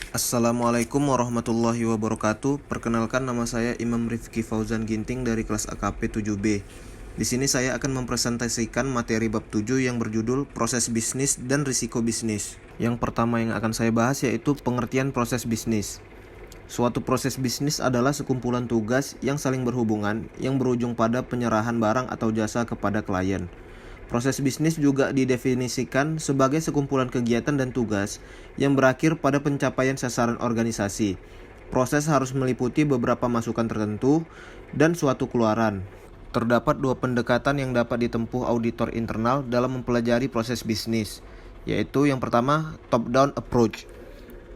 Assalamualaikum warahmatullahi wabarakatuh. Perkenalkan, nama saya Imam Rifki Fauzan Ginting dari kelas AKP 7B. Di sini saya akan mempresentasikan materi bab 7 yang berjudul Proses Bisnis dan Risiko Bisnis. Yang pertama yang akan saya bahas yaitu pengertian proses bisnis. Suatu proses bisnis adalah sekumpulan tugas yang saling berhubungan yang berujung pada penyerahan barang atau jasa kepada klien. Proses bisnis juga didefinisikan sebagai sekumpulan kegiatan dan tugas yang berakhir pada pencapaian sasaran organisasi. Proses harus meliputi beberapa masukan tertentu dan suatu keluaran. Terdapat dua pendekatan yang dapat ditempuh auditor internal dalam mempelajari proses bisnis, yaitu yang pertama, top-down approach.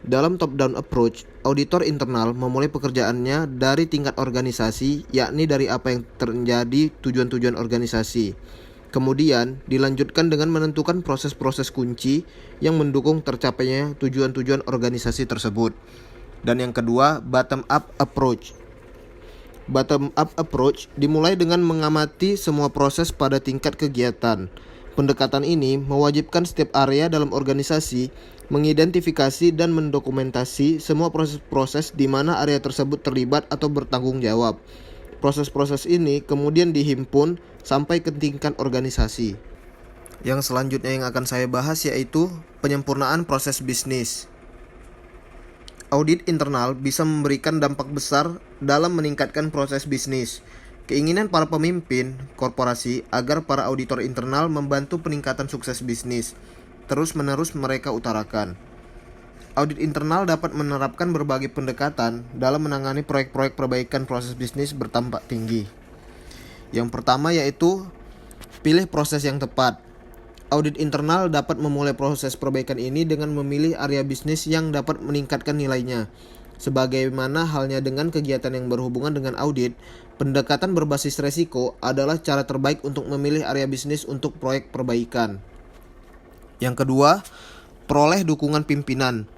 Dalam top-down approach, auditor internal memulai pekerjaannya dari tingkat organisasi, yakni dari apa yang terjadi tujuan-tujuan organisasi. Kemudian dilanjutkan dengan menentukan proses-proses kunci yang mendukung tercapainya tujuan-tujuan organisasi tersebut. Dan yang kedua, bottom-up approach. Bottom-up approach dimulai dengan mengamati semua proses pada tingkat kegiatan. Pendekatan ini mewajibkan setiap area dalam organisasi mengidentifikasi dan mendokumentasi semua proses-proses di mana area tersebut terlibat atau bertanggung jawab. Proses-proses ini kemudian dihimpun sampai ke tingkat organisasi. Yang selanjutnya yang akan saya bahas yaitu penyempurnaan proses bisnis. Audit internal bisa memberikan dampak besar dalam meningkatkan proses bisnis. Keinginan para pemimpin korporasi agar para auditor internal membantu peningkatan sukses bisnis terus-menerus mereka utarakan. Audit internal dapat menerapkan berbagai pendekatan dalam menangani proyek-proyek perbaikan proses bisnis bertampak tinggi. Yang pertama yaitu pilih proses yang tepat. Audit internal dapat memulai proses perbaikan ini dengan memilih area bisnis yang dapat meningkatkan nilainya. Sebagaimana halnya dengan kegiatan yang berhubungan dengan audit, pendekatan berbasis resiko adalah cara terbaik untuk memilih area bisnis untuk proyek perbaikan. Yang kedua, peroleh dukungan pimpinan.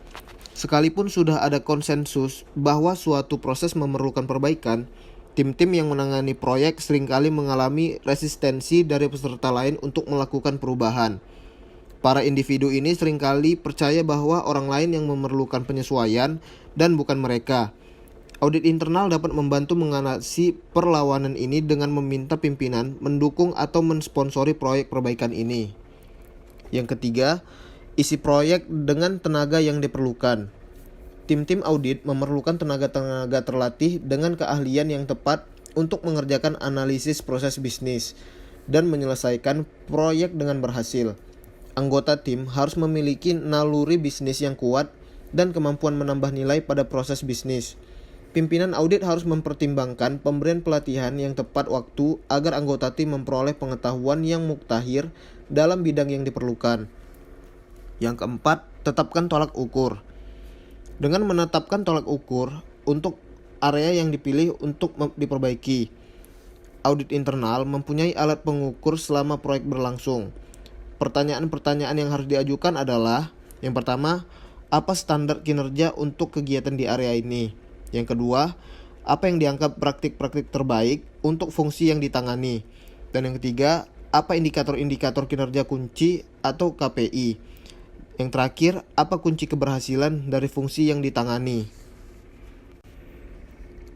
Sekalipun sudah ada konsensus bahwa suatu proses memerlukan perbaikan, tim-tim yang menangani proyek seringkali mengalami resistensi dari peserta lain untuk melakukan perubahan. Para individu ini seringkali percaya bahwa orang lain yang memerlukan penyesuaian dan bukan mereka. Audit internal dapat membantu mengatasi perlawanan ini dengan meminta pimpinan mendukung atau mensponsori proyek perbaikan ini. Yang ketiga, isi proyek dengan tenaga yang diperlukan. Tim-tim audit memerlukan tenaga-tenaga terlatih dengan keahlian yang tepat untuk mengerjakan analisis proses bisnis dan menyelesaikan proyek dengan berhasil. Anggota tim harus memiliki naluri bisnis yang kuat dan kemampuan menambah nilai pada proses bisnis. Pimpinan audit harus mempertimbangkan pemberian pelatihan yang tepat waktu agar anggota tim memperoleh pengetahuan yang muktahir dalam bidang yang diperlukan. Yang keempat, tetapkan tolak ukur. Dengan menetapkan tolak ukur untuk area yang dipilih untuk diperbaiki, audit internal mempunyai alat pengukur selama proyek berlangsung. Pertanyaan-pertanyaan yang harus diajukan adalah, yang pertama, apa standar kinerja untuk kegiatan di area ini? Yang kedua, apa yang dianggap praktik-praktik terbaik untuk fungsi yang ditangani? Dan yang ketiga, apa indikator-indikator kinerja kunci atau KPI? Yang terakhir, apa kunci keberhasilan dari fungsi yang ditangani?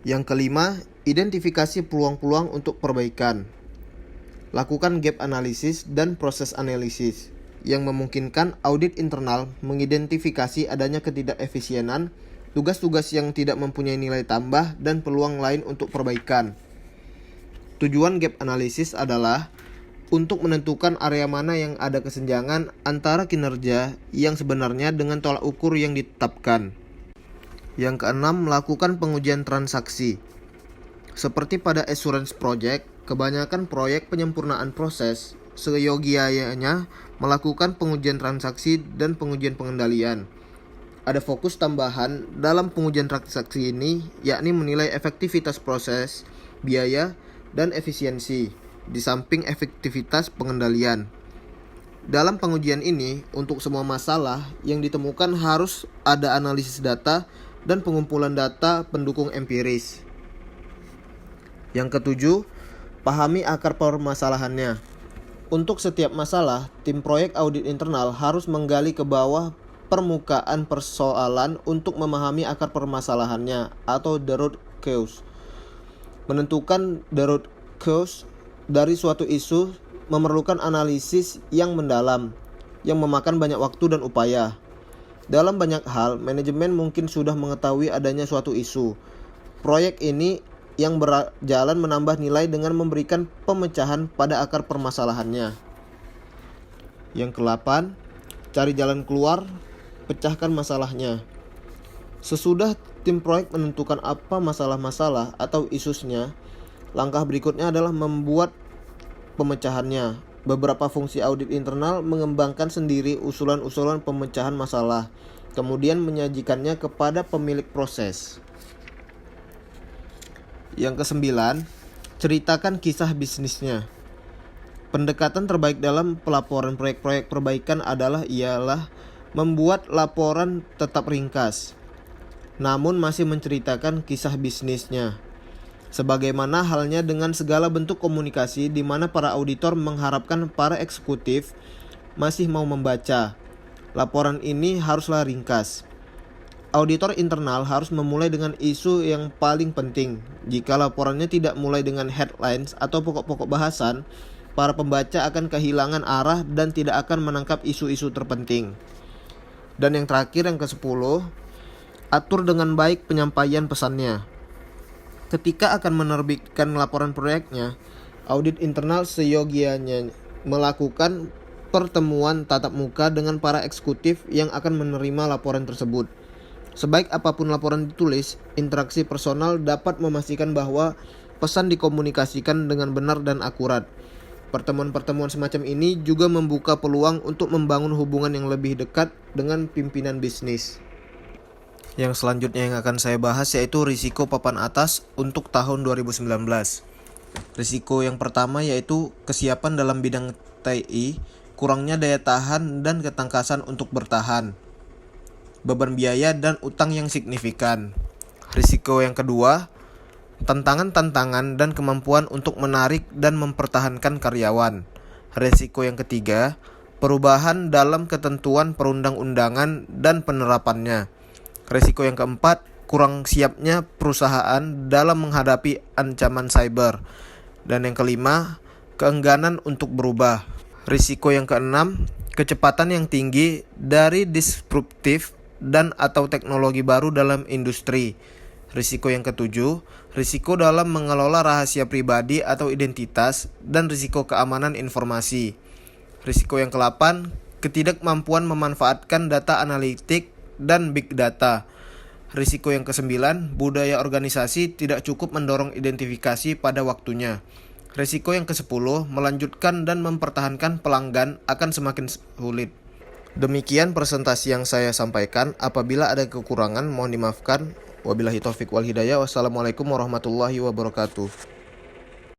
Yang kelima, identifikasi peluang-peluang untuk perbaikan. Lakukan gap analysis dan proses analisis yang memungkinkan audit internal mengidentifikasi adanya ketidakefisienan, tugas-tugas yang tidak mempunyai nilai tambah, dan peluang lain untuk perbaikan. Tujuan gap analysis adalah untuk menentukan area mana yang ada kesenjangan antara kinerja yang sebenarnya dengan tolak ukur yang ditetapkan. Yang keenam, melakukan pengujian transaksi. Seperti pada assurance project, kebanyakan proyek penyempurnaan proses seyogianya melakukan pengujian transaksi dan pengujian pengendalian. Ada fokus tambahan dalam pengujian transaksi ini, yakni menilai efektivitas proses, biaya, dan efisiensi, di samping efektivitas pengendalian. Dalam pengujian ini, untuk semua masalah yang ditemukan harus ada analisis data dan pengumpulan data pendukung empiris. Yang ketujuh, pahami akar permasalahannya. Untuk setiap masalah, tim proyek audit internal harus menggali ke bawah permukaan persoalan untuk memahami akar permasalahannya atau the root cause. Menentukan the root cause dari suatu isu memerlukan analisis yang mendalam, yang memakan banyak waktu dan upaya. Dalam banyak hal, manajemen mungkin sudah mengetahui adanya suatu isu. Proyek ini yang berjalan menambah nilai dengan memberikan pemecahan pada akar permasalahannya. Yang ke-8, cari jalan keluar, pecahkan masalahnya. Sesudah tim proyek menentukan apa masalah-masalah atau isusnya, langkah berikutnya adalah membuat pemecahannya. Beberapa fungsi audit internal mengembangkan sendiri usulan-usulan pemecahan masalah, kemudian menyajikannya kepada pemilik proses. Yang ke-9, ceritakan kisah bisnisnya. Pendekatan terbaik dalam pelaporan proyek-proyek perbaikan ialah membuat laporan tetap ringkas, namun masih menceritakan kisah bisnisnya. Sebagaimana halnya dengan segala bentuk komunikasi di mana para auditor mengharapkan para eksekutif masih mau membaca. Laporan ini haruslah ringkas. Auditor internal harus memulai dengan isu yang paling penting. Jika laporannya tidak mulai dengan headlines atau pokok-pokok bahasan, para pembaca akan kehilangan arah dan tidak akan menangkap isu-isu terpenting. Dan yang terakhir, yang ke-10, atur dengan baik penyampaian pesannya. Ketika akan menerbitkan laporan proyeknya, audit internal seyogianya melakukan pertemuan tatap muka dengan para eksekutif yang akan menerima laporan tersebut. Sebaik apapun laporan ditulis, interaksi personal dapat memastikan bahwa pesan dikomunikasikan dengan benar dan akurat. Pertemuan-pertemuan semacam ini juga membuka peluang untuk membangun hubungan yang lebih dekat dengan pimpinan bisnis. Yang selanjutnya yang akan saya bahas yaitu risiko papan atas untuk tahun 2019. Risiko yang pertama yaitu kesiapan dalam bidang TI, kurangnya daya tahan dan ketangkasan untuk bertahan, beban biaya dan utang yang signifikan. Risiko yang kedua, tantangan-tantangan dan kemampuan untuk menarik dan mempertahankan karyawan. Risiko yang ketiga, perubahan dalam ketentuan perundang-undangan dan penerapannya. Risiko yang keempat, kurang siapnya perusahaan dalam menghadapi ancaman cyber. Dan yang kelima, keengganan untuk berubah. Risiko yang keenam, kecepatan yang tinggi dari disruptif dan atau teknologi baru dalam industri. Risiko yang ketujuh, risiko dalam mengelola rahasia pribadi atau identitas dan risiko keamanan informasi. Risiko yang ke-8, ketidakmampuan memanfaatkan data analitik dan big data. Risiko yang ke-9, budaya organisasi tidak cukup mendorong identifikasi pada waktunya. Risiko yang ke-10, melanjutkan dan mempertahankan pelanggan akan semakin sulit. Demikian presentasi yang saya sampaikan. Apabila ada kekurangan mohon dimaafkan. Wabillahi taufik wal hidayah. Wassalamualaikum warahmatullahi wabarakatuh.